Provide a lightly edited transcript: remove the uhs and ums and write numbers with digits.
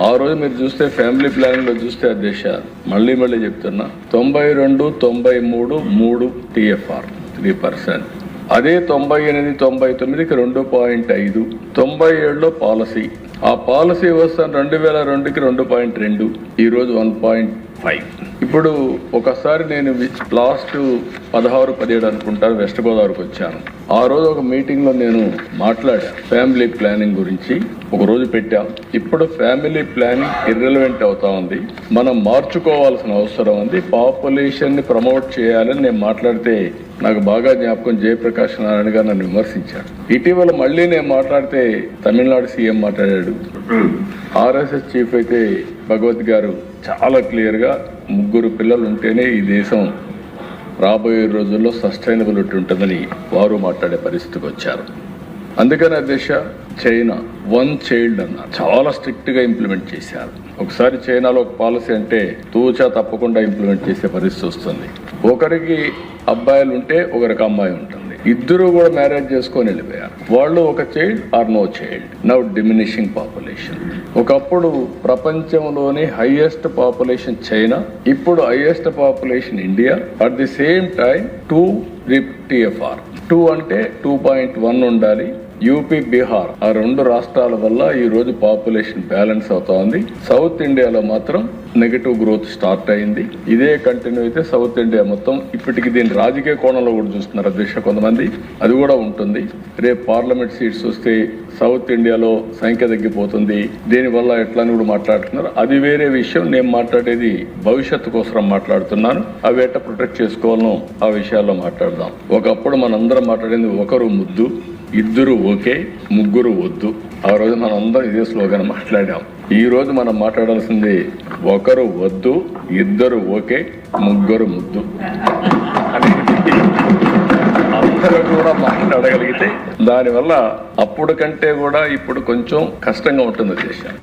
ఆ రోజు మీరు చూస్తే ఫ్యామిలీ ప్లానింగ్ లో చూస్తే అధ్యక్ష మళ్ళీ చెప్తున్నా 92, 93, 3 TFR 3%. అదే 98, 99కి 2.5, 97లో పాలసీ. ఆ పాలసీ వస్తాను 2002కి 2.2, ఈరోజు 1.5. ఇప్పుడు ఒకసారి నేను లాస్ట్ 16, 17 అనుకుంటాను వెస్ట్ గోదావరికి వచ్చాను. ఆ రోజు ఒక మీటింగ్ లో నేను మాట్లాడా ఫ్యామిలీ ప్లానింగ్ గురించి. ఒక రోజు పెట్టాం. ఇప్పుడు ఫ్యామిలీ ప్లానింగ్ ఇర్రెలవెంట్ అవుతా ఉంది, మనం మార్చుకోవాల్సిన అవసరం ఉంది, పాపులేషన్ ని ప్రమోట్ చేయాలని నేను మాట్లాడితే నాకు బాగా జ్ఞాపకం జయప్రకాష్ నారాయణ గారు నన్ను విమర్శించారు. ఇటీవల మళ్ళీ నేను మాట్లాడితే తమిళనాడు సీఎం మాట్లాడాడు. ఆర్ఎస్ఎస్ చీఫ్ అయితే భగవత్ గారు చాలా క్లియర్ గా 3 పిల్లలు ఉంటేనే ఈ దేశం రాబోయే రోజుల్లో సస్టైనబిలిటీ ఉంటుందని వారు మాట్లాడే పరిస్థితికి వచ్చారు. అందుకని అధ్యక్ష చైనా 1 చైల్డ్ అన్నారు, చాలా స్ట్రిక్ట్ గా ఇంప్లిమెంట్ చేశారు. ఒకసారి చైనాలో ఒక పాలసీ అంటే తూచా తప్పకుండా ఇంప్లిమెంట్ చేసే పరిస్థితి వస్తుంది. ఒకరికి అబ్బాయిలు ఉంటే ఒకరికి అమ్మాయి ఉంటుంది, ఇద్దరు కూడా మ్యారేజ్ చేసుకొని వెళ్ళిపోయారు. వాళ్ళు ఒక child or no child. Now diminishing population. ఒకప్పుడు ప్రపంచంలోని హైయెస్ట్ పాపులేషన్ చైనా, ఇప్పుడు highest population India. At the same time 2 TFR. 2 అంటే 2.1 ఉండాలి. యూపీ, బీహార్ ఆ 2 రాష్ట్రాల వల్ల ఈ రోజు పాపులేషన్ బ్యాలెన్స్ అవుతా ఉంది. సౌత్ ఇండియాలో మాత్రం నెగటివ్ గ్రోత్ స్టార్ట్ అయింది. ఇదే కంటిన్యూ అయితే సౌత్ ఇండియా మొత్తం ఇప్పటికి దీని రాజకీయ కోణంలో కూడా చూస్తున్నారు అధ్యక్ష కొంతమంది. అది కూడా ఉంటుంది. రేపు పార్లమెంట్ సీట్స్ వస్తే సౌత్ ఇండియాలో సంఖ్య తగ్గిపోతుంది, దీనివల్ల ఎట్లా అని కూడా మాట్లాడుతున్నారు. అది వేరే విషయం. నేను మాట్లాడేది భవిష్యత్తు కోసం మాట్లాడుతున్నాను. అవి ఎట్లా ప్రొటెక్ట్ చేసుకోవాలనో ఆ విషయాల్లో మాట్లాడదాం. ఒకప్పుడు మనందరం మాట్లాడేది ఒకరు ముద్దు, ఇద్దరు ఓకే, ముగ్గురు వద్దు. ఆ రోజు మనం అందరం ఇదే స్లోగన్ మాట్లాడాం. ఈ రోజు మనం మాట్లాడాల్సింది ఒకరు వద్దు, ఇద్దరు ఓకే, ముగ్గురు ముద్దు అని అందరూ కూడా మాట్లాడగలిగితే దానివల్ల అప్పుడు కంటే కూడా ఇప్పుడు కొంచెం కష్టంగా ఉంటుంది దేశం.